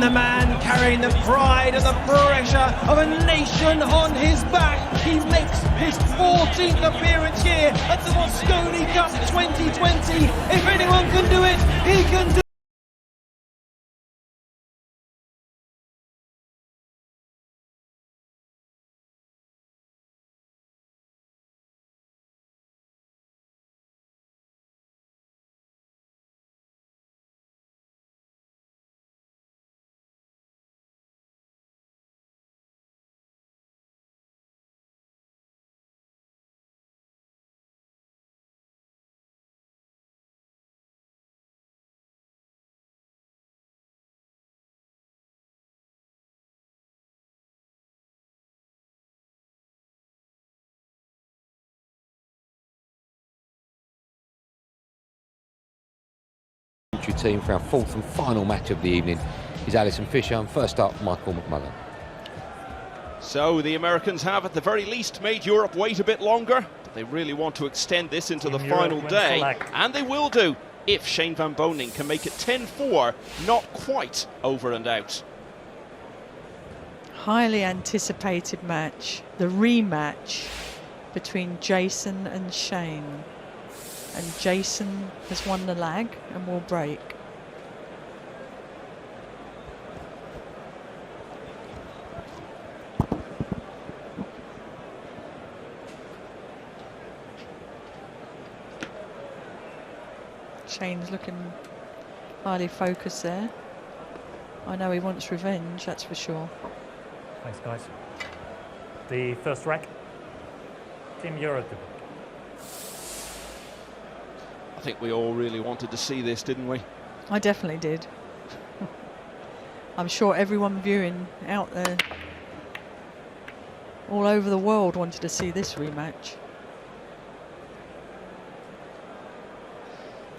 And the man carrying the pride and the pressure of a nation on his back. He makes his 14th appearance here at the Mosconi Cup 2020. If anyone can do it, he can do it. Team for our fourth and final match of the evening is Alison Fisher, and first up Michael McMullen. So the Americans have at the very least made Europe wait a bit longer, but they really want to extend this into the final day, and they will do if Shane van Boening can make it 10-4, not quite over and out. Highly anticipated match, the rematch between Jayson and Shane. And Jayson has won the lag and will break. Shane's looking highly focused there. I know he wants revenge, that's for sure. Thanks, guys. The first rack, Team Europe. I think we all really wanted to see this, didn't we? I definitely did. I'm sure everyone viewing out there all over the world wanted to see this rematch.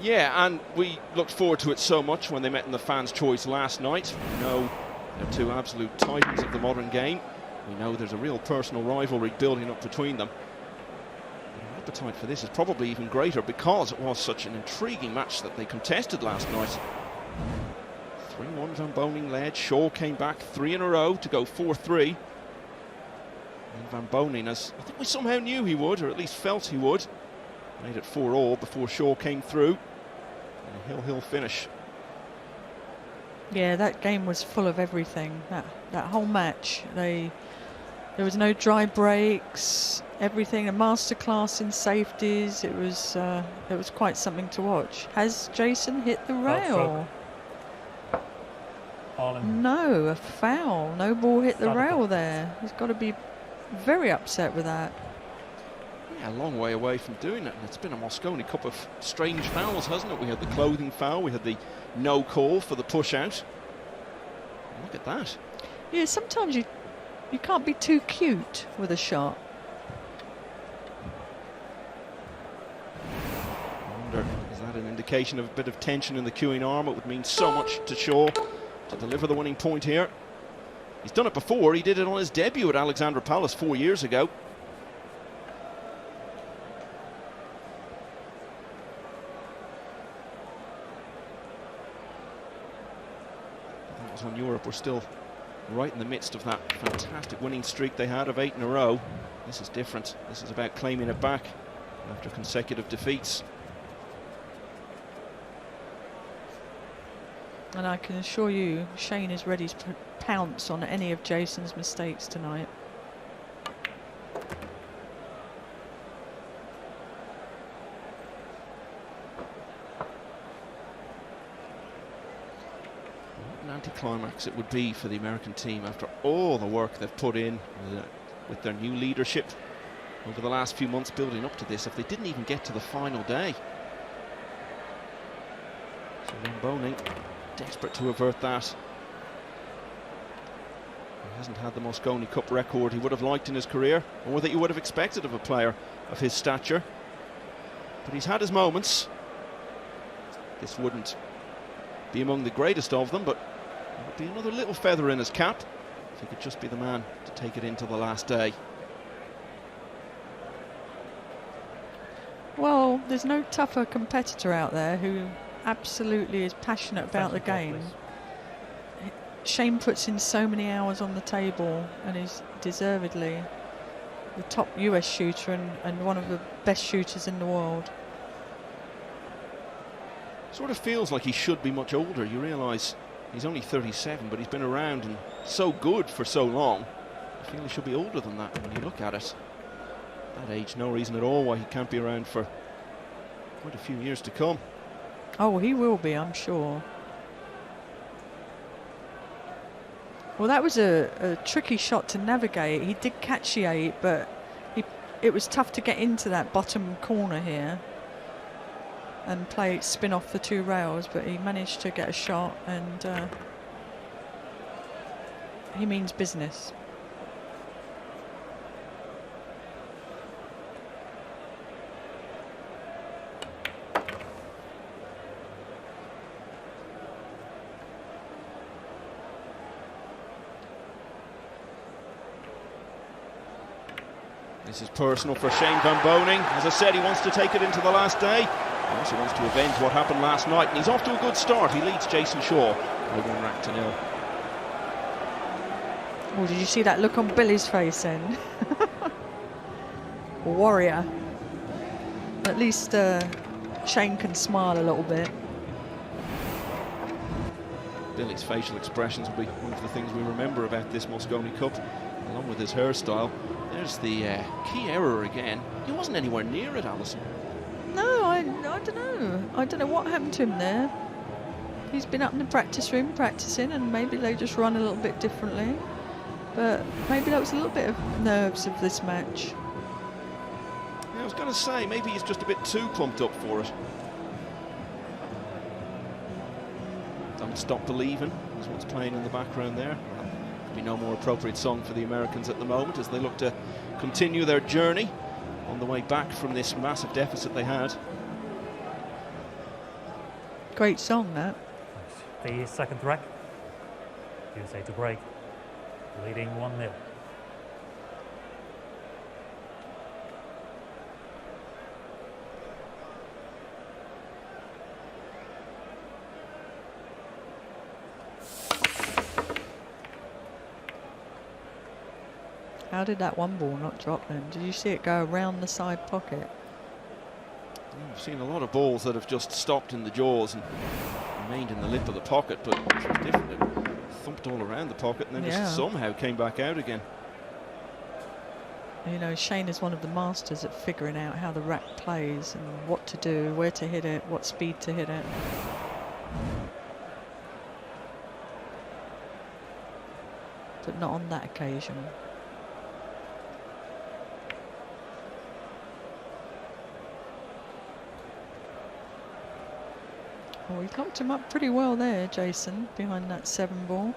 Yeah, and we looked forward to it so much when they met in the fans' choice last night. We know they're two absolute titans of the modern game. We know there's a real personal rivalry building up between them. The appetite for this is probably even greater because it was such an intriguing match that they contested last night. 3-1 Van Boening led. Shaw came back 3 in a row to go 4-3. And Van Boening, as I think we somehow knew he would, or at least felt he would, made it 4-all before Shaw came through. And a hill finish. Yeah, that game was full of everything. That whole match, there was no dry breaks. Everything, a masterclass in safeties. It was quite something to watch. Has Jayson hit the rail? No, a foul. No ball hit the rail there. He's got to be very upset with that. Yeah, a long way away from doing it. And it's been a Mosconi Cup of strange fouls, hasn't it? We had the clothing foul, we had the no call for the push out. Look at that. Yeah, sometimes you can't be too cute with a shot. Is that an indication of a bit of tension in the queuing arm? It would mean so much to Shaw to deliver the winning point here. He's done it before. He did it on his debut at Alexandra Palace 4 years ago. That was when Europe were still right in the midst of that fantastic winning streak they had of 8 in a row. This is different. This is about claiming it back after consecutive defeats. And I can assure you, Shane is ready to pounce on any of Jayson's mistakes tonight. What an anticlimax it would be for the American team after all the work they've put in with their new leadership over the last few months building up to this, if they didn't even get to the final day. So Van Boening desperate to avert that. He hasn't had the Mosconi Cup record he would have liked in his career, or that you would have expected of a player of his stature. But he's had his moments. This wouldn't be among the greatest of them, but it would be another little feather in his cap if he could just be the man to take it into the last day. Well, there's no tougher competitor out there who absolutely is passionate about the game. Shane puts in so many hours on the table, and is deservedly the top US shooter and one of the best shooters in the world. Sort of feels like he should be much older. You realise he's only 37, but he's been around and so good for so long. I feel he should be older than that when you look at it. At that age, no reason at all why he can't be around for quite a few years to come. Oh, he will be, I'm sure. Well, that was a tricky shot to navigate. He did catch the 8, but it was tough to get into that bottom corner here and spin off the 2 rails, but he managed to get a shot, and he means business. This is personal for Shane van Boening. As I said, he wants to take it into the last day. He also wants to avenge what happened last night, and he's off to a good start. He leads Jayson by 1-0. Oh, did you see that look on Billy's face then? Warrior. At least Shane can smile a little bit. Billy's facial expressions will be one of the things we remember about this Mosconi Cup, along with his hairstyle. There's the key error again. He wasn't anywhere near it, Alison. No, I don't know. I don't know what happened to him there. He's been up in the practice room practicing, and maybe they just run a little bit differently. But maybe that was a little bit of nerves of this match. Yeah, I was going to say, maybe he's just a bit too pumped up for it. Don't Stop Believing is what's playing in the background there. Could be no more appropriate song for the Americans at the moment as they look to continue their journey on the way back from this massive deficit they had. Great song, that. The second rack. USA to break, leading 1-0. How did that one ball not drop then? Did you see it go around the side pocket? I've seen a lot of balls that have just stopped in the jaws and remained in the lip of the pocket, but this was different. It thumped all around the pocket and then just somehow came back out again. You know, Shane is one of the masters at figuring out how the rack plays and what to do, where to hit it, what speed to hit it. But not on that occasion. Oh, he locked him up pretty well there, Jayson, behind that 7 ball.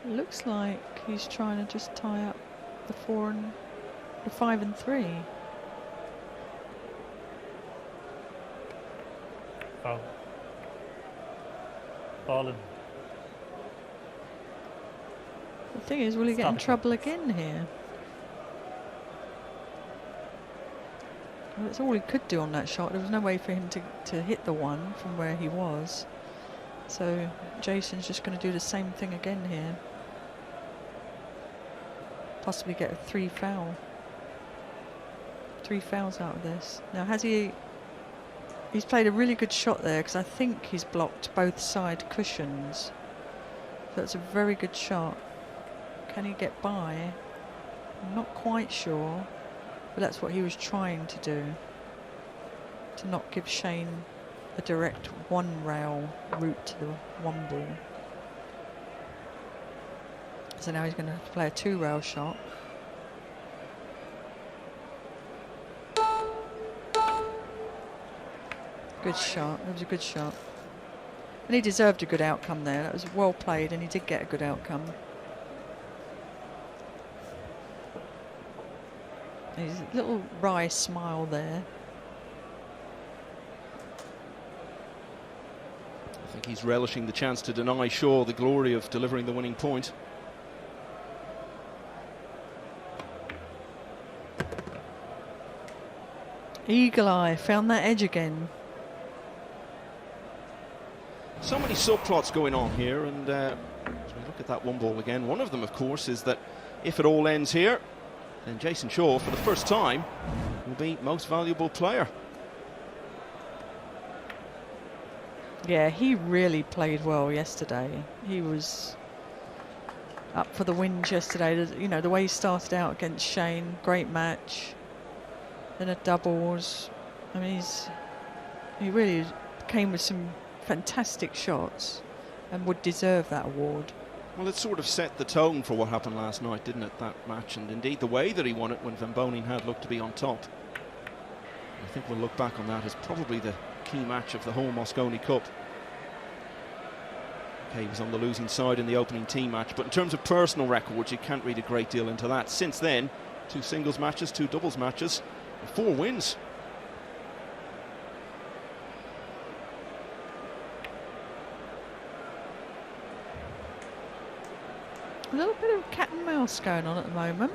It looks like he's trying to just tie up the 5 and 3. Foul. Ball in. The thing is, will he get in trouble again here? Well, that's all he could do on that shot. There was no way for him to hit the one from where he was. So Jayson's just going to do the same thing again here. Possibly get a 3 foul. 3 fouls out of this. Now, he's played a really good shot there, because I think he's blocked both side cushions. So it's a very good shot. Can he get by? I'm not quite sure, but that's what he was trying to do, to not give Shane a direct 1 rail route to the 1 ball. So now he's going to have to play a 2 rail shot. Good shot. That was a good shot. And he deserved a good outcome there. That was well played, and he did get a good outcome. His little wry smile there. I think he's relishing the chance to deny Shaw the glory of delivering the winning point. Eagle eye, found that edge again. So many subplots going on here, and as we look at that one ball again, one of them, of course, is that if it all ends here, then Jayson Shaw, for the first time, will be most valuable player. Yeah, he really played well yesterday. He was up for the wins yesterday. You know, the way he started out against Shane, great match. Then a doubles. I mean, he really came with some fantastic shots and would deserve that award. Well, it sort of set the tone for what happened last night, didn't it, that match, and indeed the way that he won it when Van Boening had looked to be on top. I think we'll look back on that as probably the key match of the whole Mosconi Cup. Okay, he was on the losing side in the opening team match, but in terms of personal records, you can't read a great deal into that. Since then, 2 singles matches, 2 doubles matches, and 4 wins. A little bit of cat and mouse going on at the moment.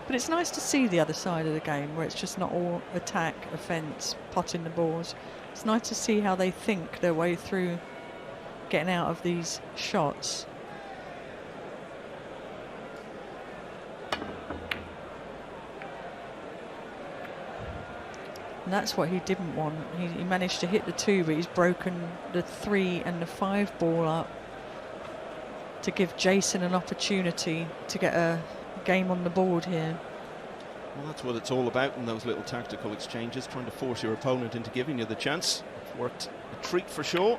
But it's nice to see the other side of the game where it's just not all attack, offence, potting the balls. It's nice to see how they think their way through getting out of these shots. And that's what he didn't want. He managed to hit the 2, but he's broken the 3 and the 5 ball up to give Jayson an opportunity to get a game on the board here. Well, that's what it's all about in those little tactical exchanges, trying to force your opponent into giving you the chance. It's worked a treat for Shaw,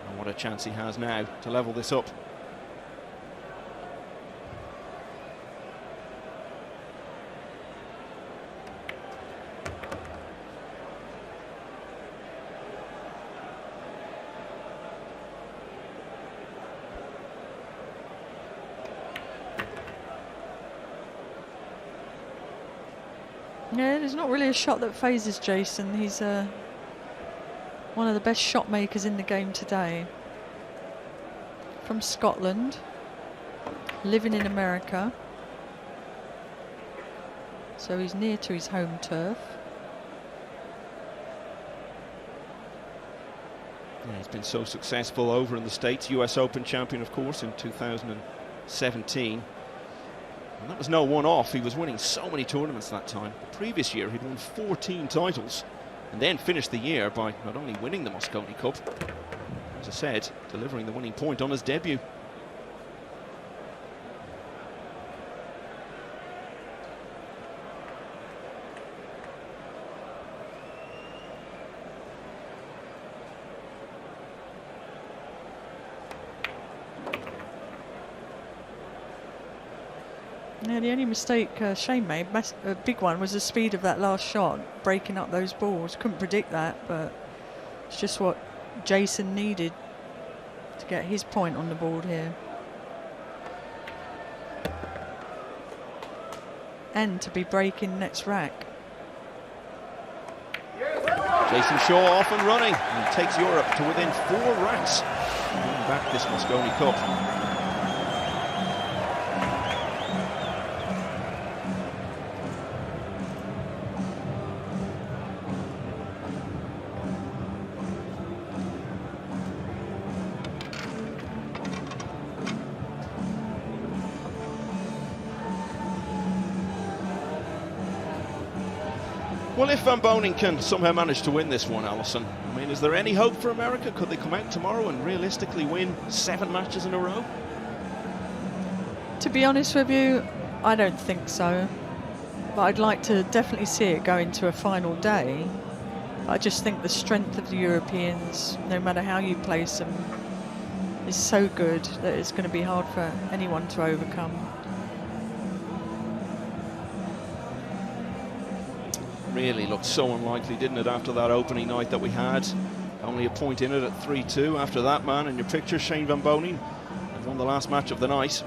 and what a chance he has now to level this up. Yeah, there's not really a shot that phases Jayson. He's one of the best shot makers in the game today. From Scotland, living in America. So he's near to his home turf. Yeah, he's been so successful over in the States. US Open champion, of course, in 2017. And that was no one-off. He was winning so many tournaments that time. The previous year, he'd won 14 titles and then finished the year by not only winning the Mosconi Cup, as I said, delivering the winning point on his debut. Yeah, the only mistake Shane made, a big one, was the speed of that last shot, breaking up those balls. Couldn't predict that, but it's just what Jayson needed to get his point on the board here. And to be breaking next rack. Jayson Shaw off and running, and takes Europe to within 4 racks, winning back this Mosconi Cup. Well, if Van Boening can somehow manage to win this one, Alison, I mean, is there any hope for America? Could they come out tomorrow and realistically win 7 matches in a row? To be honest with you, I don't think so. But I'd like to definitely see it go into a final day. I just think the strength of the Europeans, no matter how you place them, is so good that it's going to be hard for anyone to overcome. Really looked so unlikely, didn't it, after that opening night that we had? Only a point in it at 3-2. After that, man, in your picture, Shane Van Boening, won the last match of the night.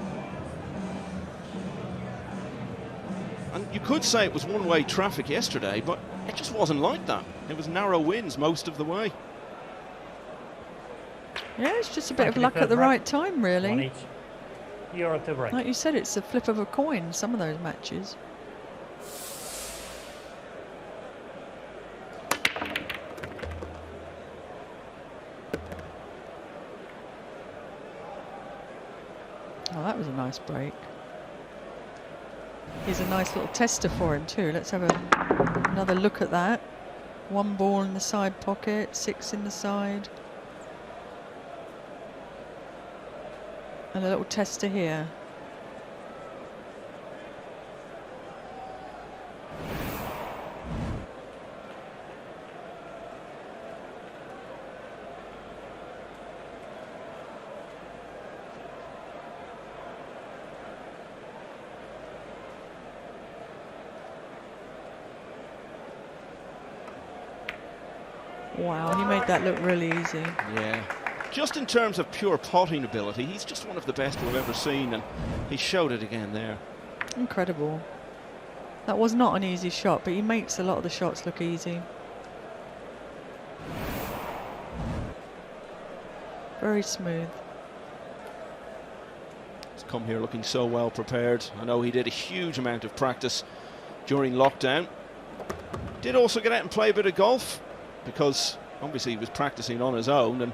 And you could say it was one-way traffic yesterday, but it just wasn't like that. It was narrow wins most of the way. Yeah, it's just a bit of luck at the right time, really. 1 each. Europe to break. Like you said, it's a flip of a coin, some of those matches. Oh, that was a nice break. Here's a nice little tester for him too. Let's have another look at that. 1 ball in the side pocket, 6 in the side. And a little tester here. Wow, he made that look really easy. Yeah. Just in terms of pure potting ability, he's just one of the best we've ever seen, and he showed it again there. Incredible. That was not an easy shot, but he makes a lot of the shots look easy. Very smooth. He's come here looking so well prepared. I know he did a huge amount of practice during lockdown. Did also get out and play a bit of golf, because obviously he was practicing on his own and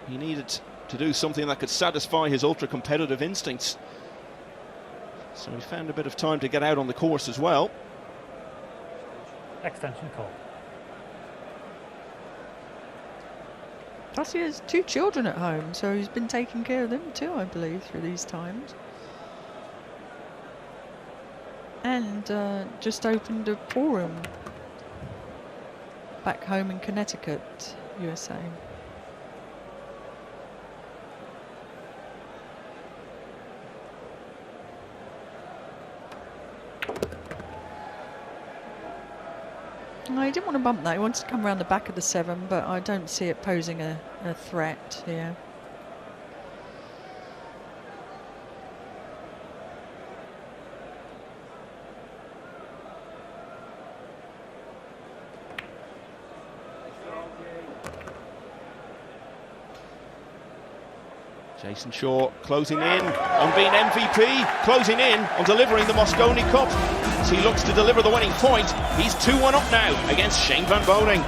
he needed to do something that could satisfy his ultra-competitive instincts. So he found a bit of time to get out on the course as well. Extension call. Plus he has 2 children at home, so he's been taking care of them too, I believe, through these times. And just opened a pool room back home in Connecticut, USA. No, he didn't want to bump that. He wanted to come around the back of the 7, but I don't see it posing a threat here. Jayson Shaw closing in on being MVP, closing in on delivering the Mosconi Cup. As he looks to deliver the winning point, he's 2-1 up now against Shane van Boening.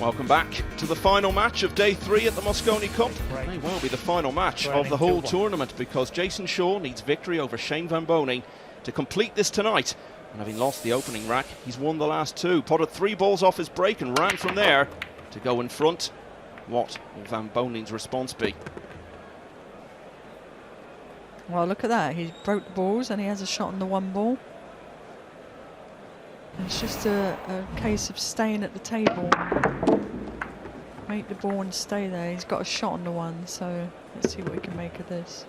Welcome back to the final match of day 3 at the Mosconi Cup. It may well be the final match of the whole tournament, because Jayson Shaw needs victory over Shane van Boening to complete this tonight. And having lost the opening rack, he's won the last 2. Potted 3 balls off his break and ran from there to go in front. What will van Boning's response be? Well, look at that. He broke the balls and he has a shot on the 1 ball. It's just a case of staying at the table. Make the ball and stay there. He's got a shot on the 1, so let's see what we can make of this.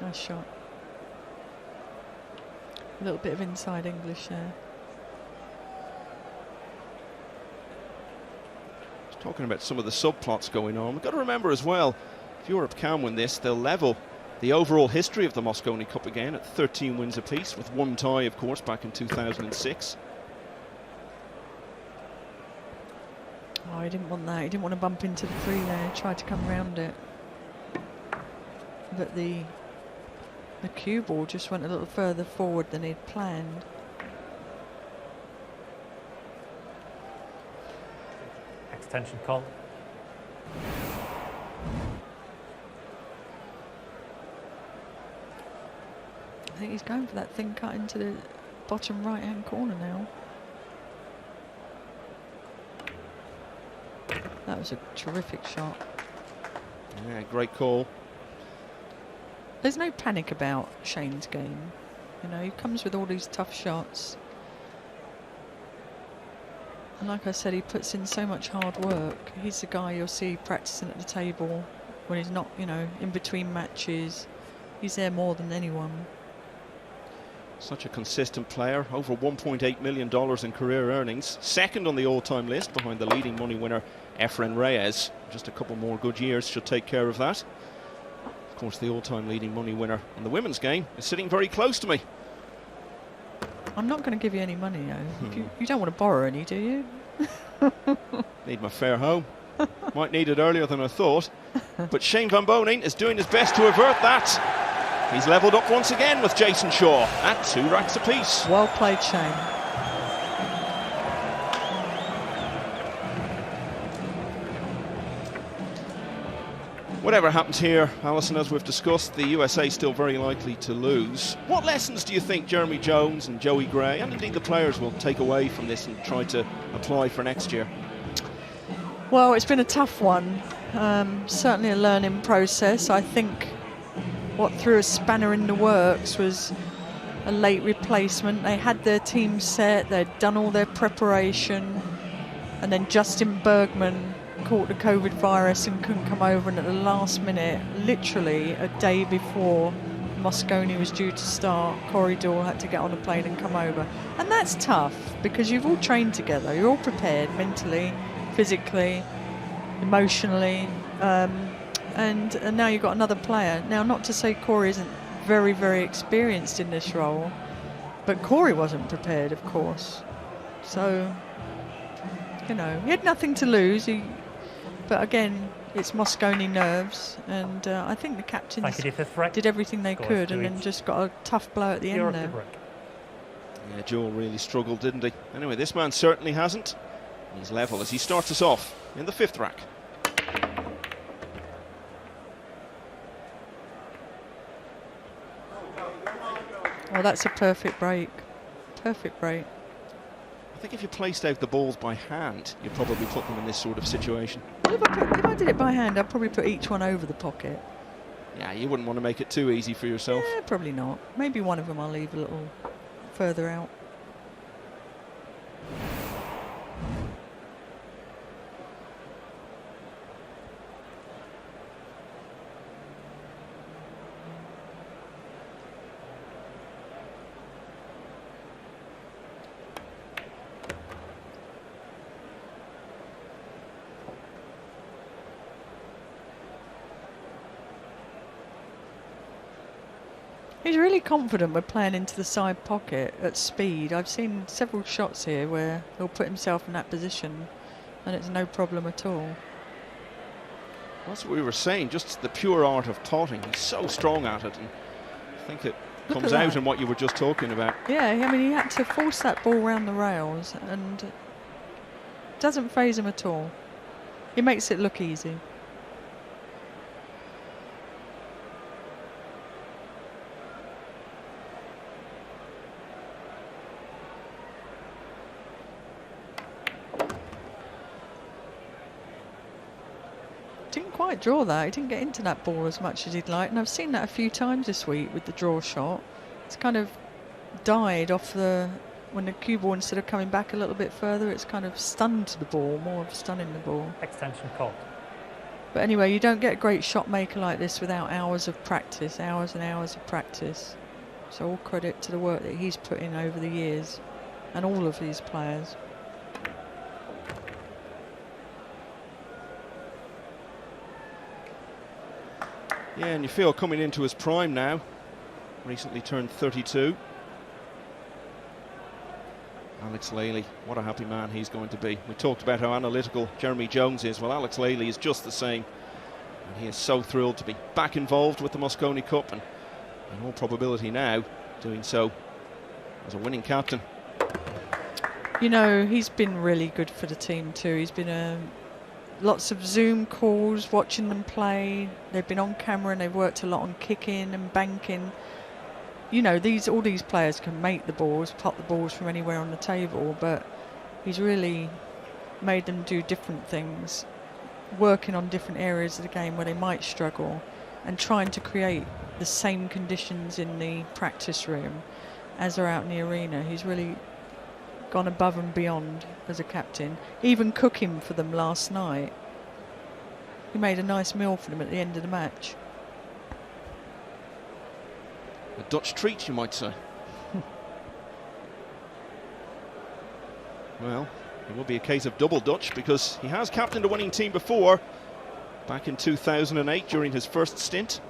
Nice shot. A little bit of inside English there. Talking about some of the subplots going on, we've got to remember as well, if Europe can win this, they'll level the overall history of the Mosconi Cup again at 13 wins apiece, with 1 tie, of course, back in 2006. Oh, he didn't want that. He didn't want to bump into the 3 there. He tried to come around it. But the cue ball just went a little further forward than he'd planned. Extension call. I think he's going for that thin cut into the bottom right-hand corner now. That was a terrific shot. Yeah, great call. There's no panic about Shane's game. You know, he comes with all these tough shots. And like I said, he puts in so much hard work. He's the guy you'll see practicing at the table when he's not, you know, in between matches. He's there more than anyone. Such a consistent player, over $1.8 million in career earnings. Second on the all-time list behind the leading money winner, Efren Reyes. Just a couple more good years should take care of that. Of course, the all-time leading money winner in the women's game is sitting very close to me. I'm not going to give you any money, though. You don't want to borrow any, do you? Need my fare home. Might need it earlier than I thought. But Shane van Boening is doing his best to avert that. He's levelled up once again with Jayson Shaw at 2 racks apiece. Well played, Shane. Whatever happens here, Alison, as we've discussed, the USA still very likely to lose. What lessons do you think Jeremy Jones and Joey Gray, and indeed the players, will take away from this and try to apply for next year? Well, it's been a tough one. Certainly a learning process. I think what threw a spanner in the works was a late replacement. They had their team set, they'd done all their preparation, and then Justin Bergman caught the COVID virus and couldn't come over, and at the last minute, literally a day before Mosconi was due to start, Corey Dawes had to get on a plane and come over. And that's tough, because you've all trained together, you're all prepared mentally, physically, emotionally, and now you've got another player. Now, not to say Corey isn't very, very experienced in this role, but Corey wasn't prepared, of course. So, you know, he had nothing to lose. But again, it's Mosconi nerves, and I think the captains did everything they could, and then just got a tough blow at the end there. Yeah, Joel really struggled, didn't he? Anyway, this man certainly hasn't. He's level as he starts us off in the 5th rack. Oh, that's a perfect break. Perfect break. I think if you placed out the balls by hand, you'd probably put them in this sort of situation. Well, if I did it by hand, I'd probably put each one over the pocket. Yeah, you wouldn't want to make it too easy for yourself. Yeah, probably not. Maybe one of them I'll leave a little further out. He's really confident we're playing into the side pocket at speed. I've seen several shots here where he'll put himself in that position and it's no problem at all. That's what we were saying, just the pure art of potting. He's so strong at it, and I think it comes out in what you were just talking about. Yeah, I mean, he had to force that ball round the rails and it doesn't faze him at all. He makes it look easy. Didn't quite draw that. He didn't get into that ball as much as he'd like, and I've seen that a few times this week with the draw shot. It's kind of died off when the cue ball, instead of coming back a little bit further, it's kind of stunned the ball, more of stunning the ball. Extension called. But anyway, you don't get a great shot maker like this without hours of practice, hours and hours of practice. So all credit to the work that he's put in over the years, and all of these players. Yeah, and you feel coming into his prime now. Recently turned 32. Alex Laley, what a happy man he's going to be. We talked about how analytical Jeremy Jones is. Well, Alex Laley is just the same. And he is so thrilled to be back involved with the Mosconi Cup, and in all probability now doing so as a winning captain. You know, he's been really good for the team too. He's been lots of Zoom calls, watching them play. They've been on camera and they've worked a lot on kicking and banking. You know, all these players can make the balls, pot the balls from anywhere on the table, but he's really made them do different things, working on different areas of the game where they might struggle, and trying to create the same conditions in the practice room as are out in the arena. He's really gone above and beyond as a captain, even cooking for them last night. He made a nice meal for them at the end of the match. A Dutch treat, you might say. Well, it will be a case of double Dutch, because he has captained a winning team before, back in 2008 during his first stint.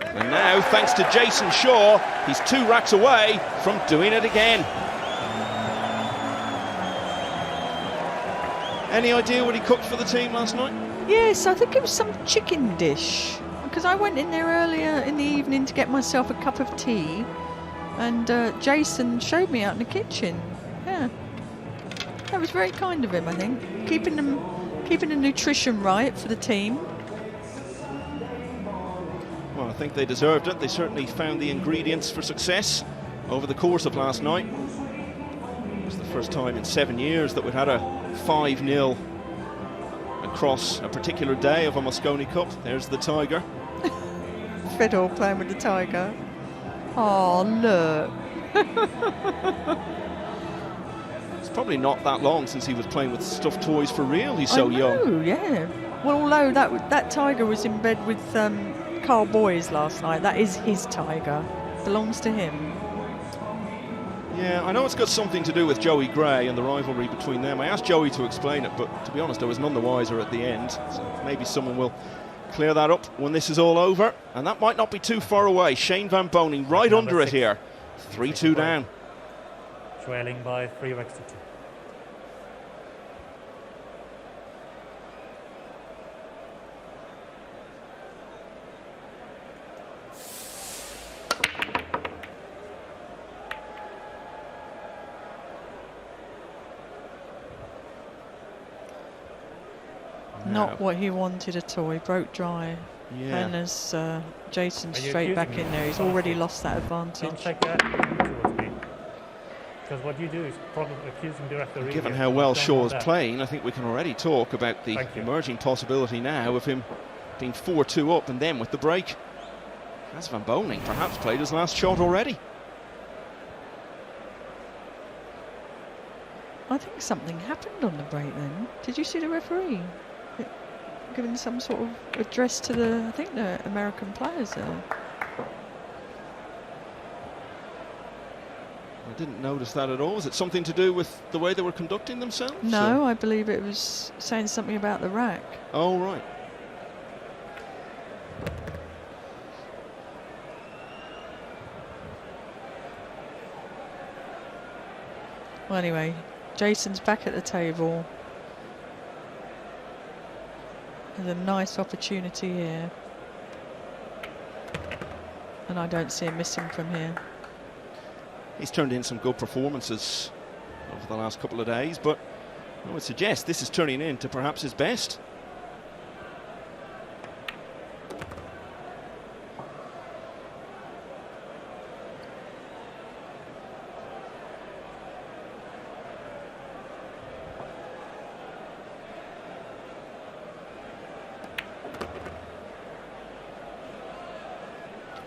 And now, thanks to Jayson Shaw, he's 2 racks away from doing it again. Any idea what he cooked for the team last night? Yes, I think it was some chicken dish, because I went in there earlier in the evening to get myself a cup of tea, and Jayson showed me out in the kitchen. Yeah, that was very kind of him, I think, keeping the nutrition right for the team. Well, I think they deserved it. They certainly found the ingredients for success over the course of last night. It was the first time in 7 years that we'd had a 5-0 across a particular day of a Mosconi Cup. There's the Tiger. Fiddle playing with the Tiger. Oh, look. It's probably not that long since he was playing with stuffed toys for real. He's so young. Oh, yeah. Well, although that Tiger was in bed with Carl Boys last night, that is his Tiger. Belongs to him. Yeah, I know it's got something to do with Joey Gray and the rivalry between them. I asked Joey to explain it, but to be honest, I was none the wiser at the end. So maybe someone will clear that up when this is all over. And that might not be too far away. Shane Van Boening right under it here. 3-2 down. Trailing by 3 racks to 2. Not what he wanted at all. He broke dry. Yeah. And as Jayson straight back in there, he's already lost that Don't advantage. take that towards me. Because what you do is probably accusing the referee. Given here. how well Don't Shaw want is that. playing, I think we can already talk about the Thank you. emerging possibility now of him being 4-2 up and then with the break. Has Van Boening perhaps played his last shot already? I think something happened on the break then. Did you see the referee? giving some sort of address to the, I think, the American players there. I didn't notice that at all. Was it something to do with the way they were conducting themselves? No, or? I believe it was saying something about the rack. Oh, right. Well, anyway, Jayson's back at the table. There's a nice opportunity here. And I don't see him missing from here. He's turned in some good performances over the last couple of days, but I would suggest this is turning into perhaps his best.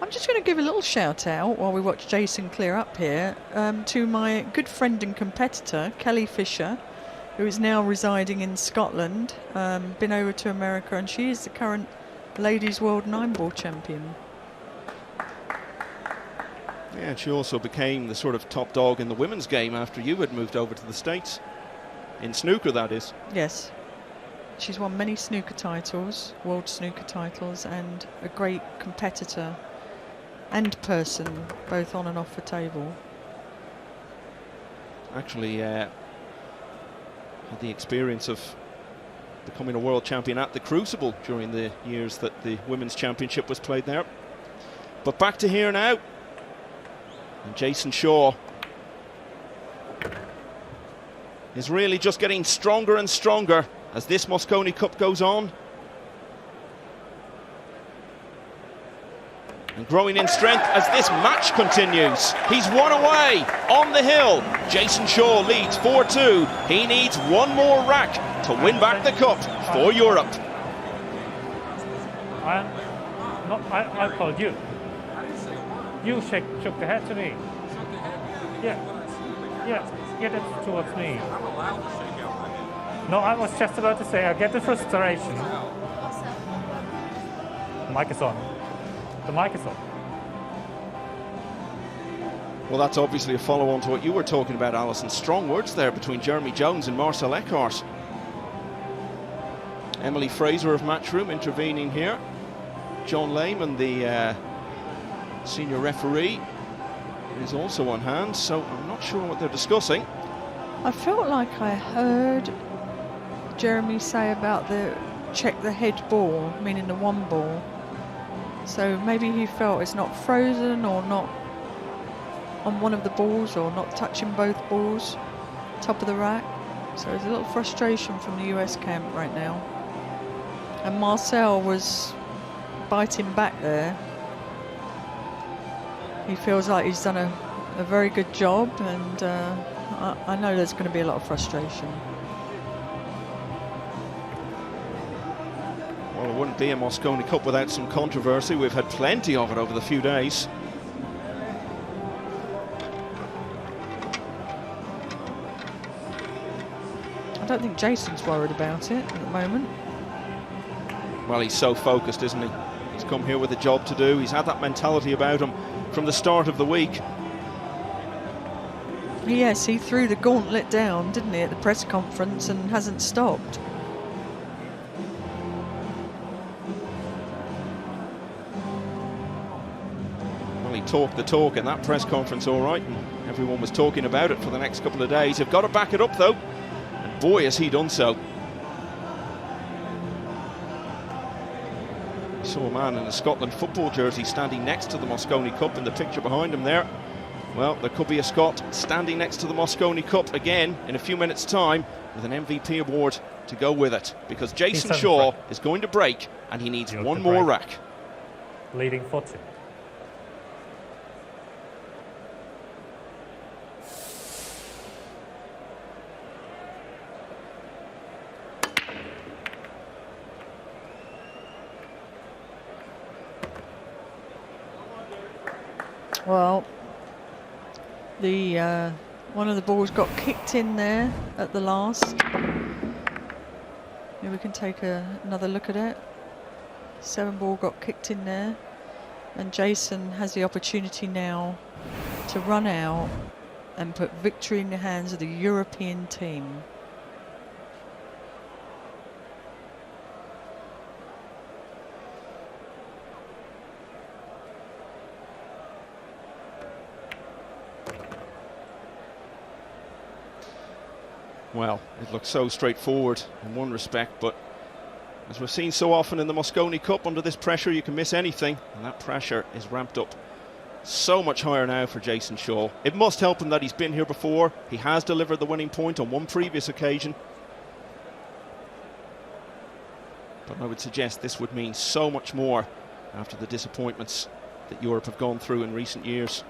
I'm just going to give a little shout out while we watch Jayson clear up here to my good friend and competitor, Kelly Fisher, who is now residing in Scotland, been over to America, and she is the current ladies world 9-ball champion. Yeah, and she also became the sort of top dog in the women's game after you had moved over to the States. In snooker, that is. Yes. She's won many snooker titles, world snooker titles, and a great competitor and person, both on and off the table. Actually had the experience of becoming a world champion at the Crucible during the years that the Women's Championship was played there. But back to here now. And Jayson Shaw is really just getting stronger and stronger as this Mosconi Cup goes on. And growing in strength as this match continues. He's one away on the hill. Jayson Shaw leads 4-2. He needs one more rack to win back the cup for Europe. I called you. You shook the head to me. Yeah, that's towards me. No, I was just about to say, I get the frustration. The mic is on. The mic is on. Well, that's obviously a follow-on to what you were talking about, Alison. Strong words there between Jeremy Jones and Marcel Eckhart. Emily Fraser of Matchroom intervening here. John Lehman, the senior referee, is also on hand, so I'm not sure what they're discussing. I felt like I heard Jeremy say about the check the head ball, meaning the 1 ball. So maybe he felt it's not frozen or not on one of the balls or not touching both balls, top of the rack. So there's a little frustration from the US camp right now. And Marcel was biting back there. He feels like he's done a very good job, and I know there's going to be a lot of frustration. Well, it wouldn't be a Mosconi Cup without some controversy. We've had plenty of it over the few days. I don't think Jayson's worried about it at the moment. Well, he's so focused, isn't he? He's come here with a job to do. He's had that mentality about him from the start of the week. Yes, he threw the gauntlet down, didn't he, at the press conference, and hasn't stopped. Well, he talked the talk in that press conference, all right, and everyone was talking about it for the next couple of days. You've got to back it up, though, and boy, has he done so. Saw a man in a Scotland football jersey standing next to the Mosconi Cup in the picture behind him there. Well, there could be a Scot standing next to the Mosconi Cup again in a few minutes' time with an MVP award to go with it, because Jayson Shaw is going to break and he needs one more rack. Leading 4-2. Well, the one of the balls got kicked in there at the last. Here we can take another look at it. 7 ball got kicked in there, and Jayson has the opportunity now to run out and put victory in the hands of the European team. Well, it looks so straightforward in one respect, but as we've seen so often in the Mosconi Cup, under this pressure you can miss anything, and that pressure is ramped up so much higher now for Jayson Shaw. It must help him that he's been here before. He has delivered the winning point on one previous occasion. But I would suggest this would mean so much more after the disappointments that Europe have gone through in recent years.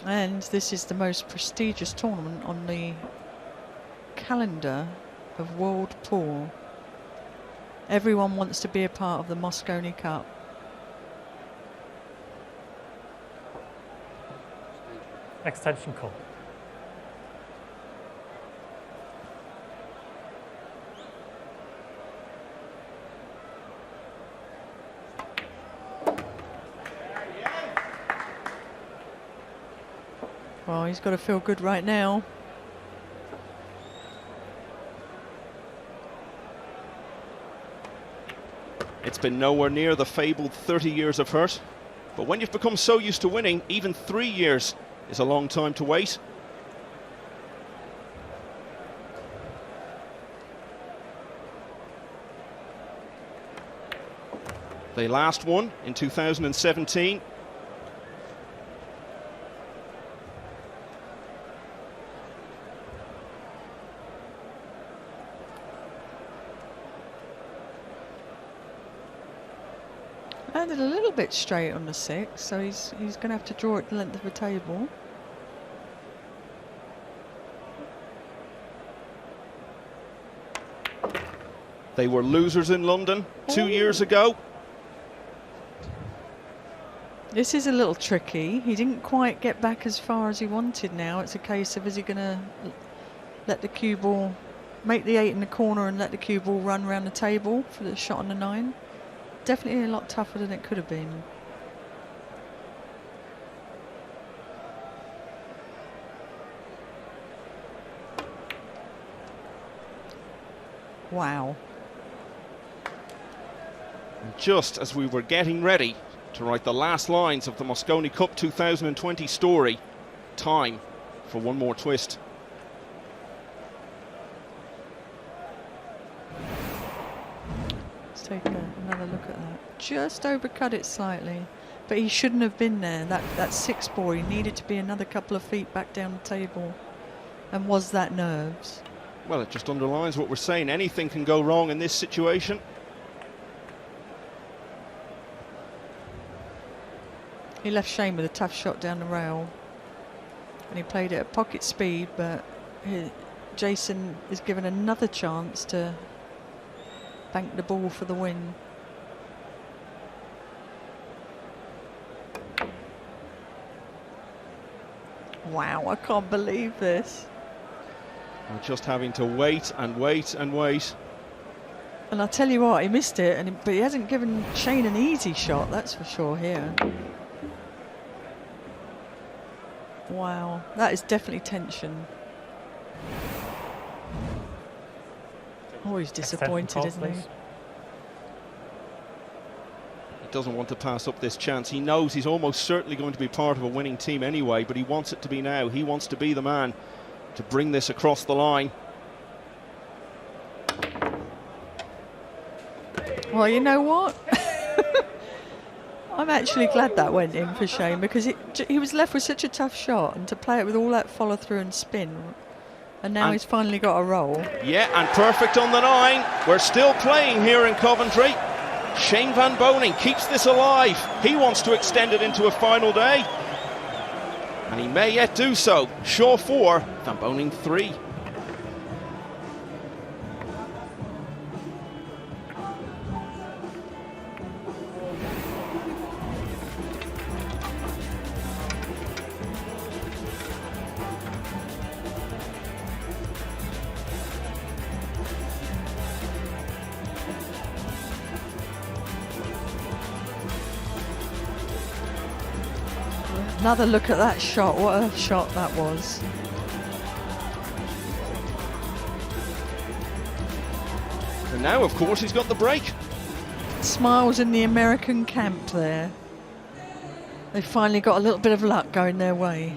And this is the most prestigious tournament on the calendar of world pool. Everyone wants to be a part of the Mosconi Cup. Extension call. Well, he's got to feel good right now. It's been nowhere near the fabled 30 years of hurt, but when you've become so used to winning, even 3 years is a long time to wait. They last won in 2017. Landed a little bit straight on the 6, so he's going to have to draw it the length of the table. They were losers in London 2 years ago. This is a little tricky. He didn't quite get back as far as he wanted now. It's a case of, is he going to let the cue ball, make the 8 in the corner and let the cue ball run around the table for the shot on the 9? Definitely a lot tougher than it could have been. Wow. And just as we were getting ready to write the last lines of the Mosconi Cup 2020 story, time for one more twist. Take another look at that. Just overcut it slightly, but he shouldn't have been there. That 6 ball, he needed to be another couple of feet back down the table. And was that nerves? Well, it just underlines what we're saying. Anything can go wrong in this situation. He left Shane with a tough shot down the rail, and he played it at pocket speed, but Jayson is given another chance to bank the ball for the win. Wow, I can't believe this. We're just having to wait and wait and wait. And I'll tell you what, he missed it, but he hasn't given Shane an easy shot, that's for sure here. Wow, that is definitely tension. Oh, he's disappointed, isn't he? He doesn't want to pass up this chance. He knows he's almost certainly going to be part of a winning team anyway, but he wants it to be now. He wants to be the man to bring this across the line. Well, you know what? I'm actually glad that went in for Shane, because he was left with such a tough shot, and to play it with all that follow through and spin, and now he's finally got a roll. Yeah, and perfect on the 9. We're still playing here in Coventry. Shane van Boening keeps this alive. He wants to extend it into a final day, and he may yet do so. Shaw 4, van Boening 3. Another look at that shot. What a shot that was. And now, of course, he's got the break. Smiles in the American camp there. They finally got a little bit of luck going their way.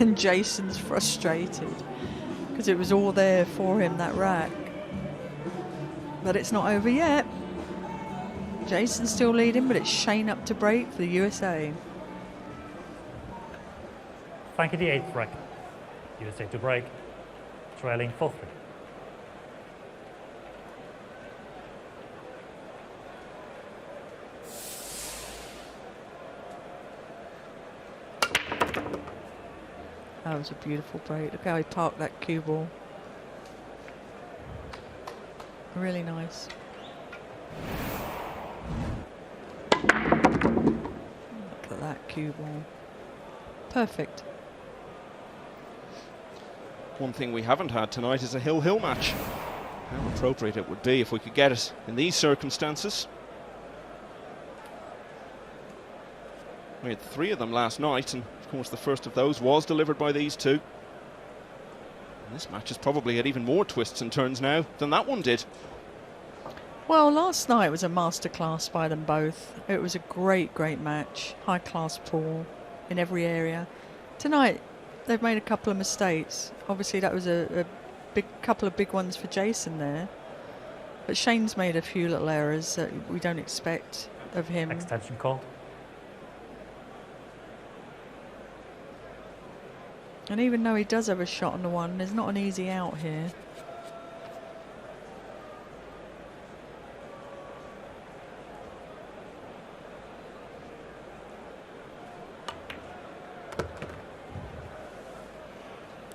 And Jayson's frustrated because it was all there for him, that rack. But it's not over yet. Jayson's still leading, but it's Shane up to break for the USA. Thank you, the 8th rack. USA to break, trailing 4-3. That was a beautiful break. Look how he parked that cue ball. Really nice. Look at that cue ball. Perfect. One thing we haven't had tonight is a hill-hill match. How appropriate it would be if we could get it in these circumstances. We had 3 of them last night, and of course the first of those was delivered by these two. And this match has probably had even more twists and turns now than that one did. Well, last night was a masterclass by them both. It was a great, great match. High-class pool in every area. Tonight, they've made a couple of mistakes. Obviously, that was a couple of big ones for Jayson there. But Shane's made a few little errors that we don't expect of him. Extension called. And even though he does have a shot on the one, there's not an easy out here.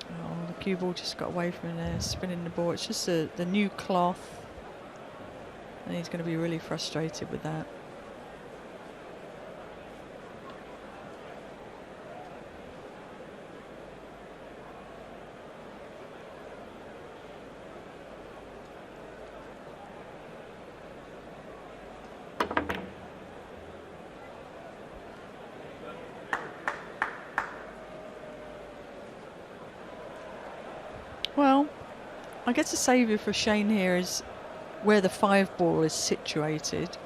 Oh, the cue ball just got away from him there, spinning the ball. It's just the new cloth. And he's going to be really frustrated with that. Well, I guess the saviour for Shane here is where the 5 ball is situated.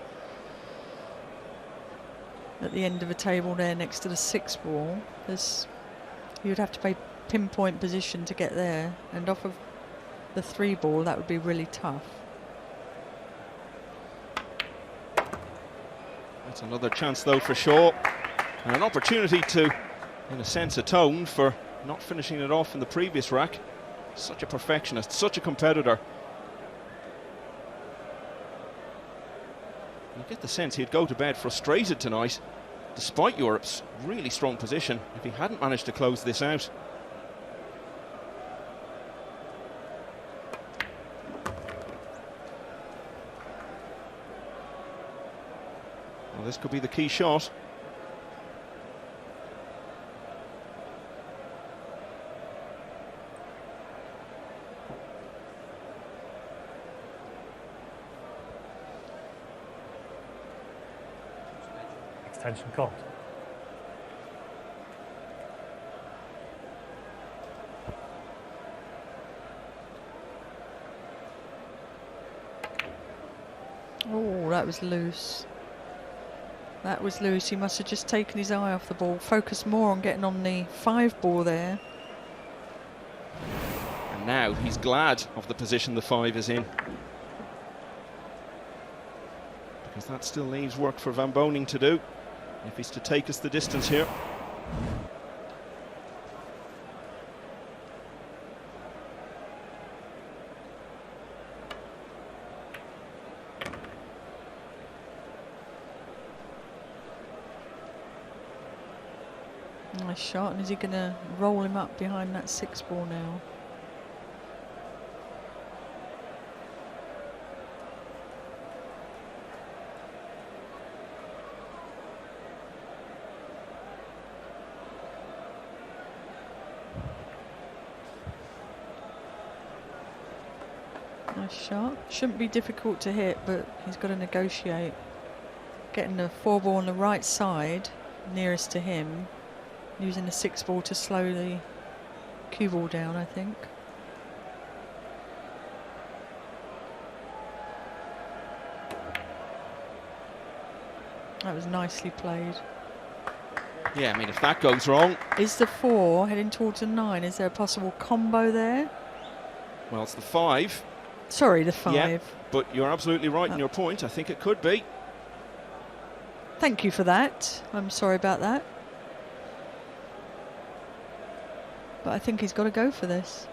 At the end of a table there next to the 6 ball. You'd have to play pinpoint position to get there, and off of the 3 ball that would be really tough. That's another chance though for Shaw, and an opportunity to, in a sense, atone for not finishing it off in the previous rack. Such a perfectionist, such a competitor. You get the sense he'd go to bed frustrated tonight, despite Europe's really strong position, if he hadn't managed to close this out. Well, this could be the key shot. Extension called. Oh, that was loose. That was loose. He must have just taken his eye off the ball. Focused more on getting on the 5 ball there. And now he's glad of the position the 5 is in, because that still leaves work for Van Boening to do if he's to take us the distance here. Nice shot. And is he going to roll him up behind that 6 ball now? Nice shot. Shouldn't be difficult to hit, but he's got to negotiate. Getting the 4-ball on the right side, nearest to him, using the 6-ball to slow the cue ball down, I think. That was nicely played. Yeah, I mean, if that goes wrong... Is the 4 heading towards a 9? Is there a possible combo there? Well, it's the 5. Sorry, the 5. Yeah, but you're absolutely right in your point. I think it could be. Thank you for that. I'm sorry about that. But I think he's got to go for this.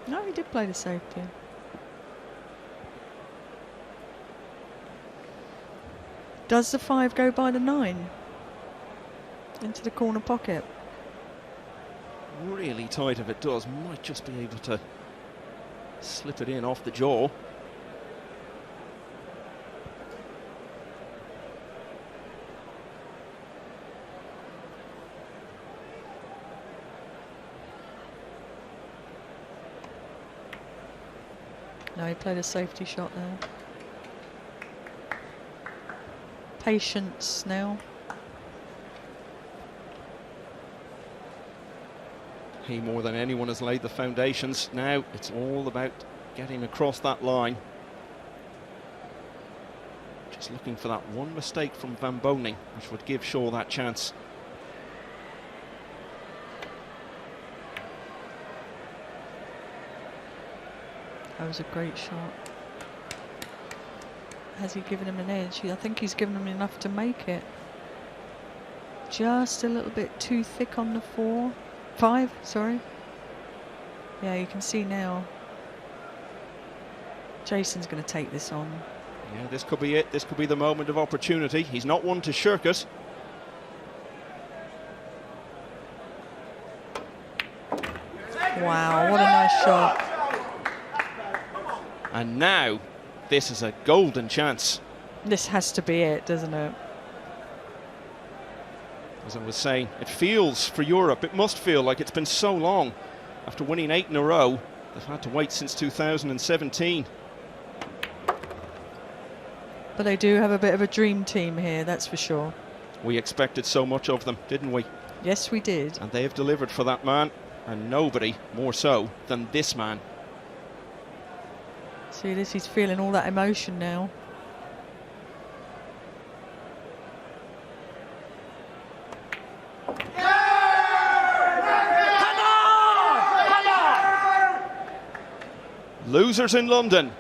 No, he did play the safety. Does the 5 go by the 9? Into the corner pocket? Really tight if it does. Might just be able to slip it in off the jaw. No, he played a safety shot there. Patience now. He more than anyone has laid the foundations. Now it's all about getting across that line. Just looking for that one mistake from Van Boening, which would give Shaw that chance. That was a great shot. Has he given him an edge? I think he's given him enough to make it. Just a little bit too thick on the 5, sorry. Yeah, you can see now. Jayson's going to take this on. Yeah, this could be it. This could be the moment of opportunity. He's not one to shirk it. Wow, what a nice shot. And now, this is a golden chance. This has to be it, doesn't it? As I was saying, it feels for Europe, it must feel like it's been so long. After winning 8 in a row, they've had to wait since 2017. But they do have a bit of a dream team here, that's for sure. We expected so much of them, didn't we? Yes, we did. And they have delivered for that man, and nobody more so than this man. See this, he's feeling all that emotion now. Losers in London,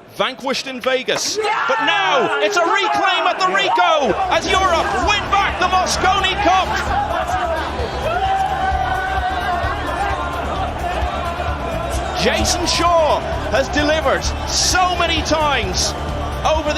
vanquished in Vegas, but now it's a reclaim at the Rico as Europe win back the Mosconi Cup. Jayson Shaw has delivered so many times over the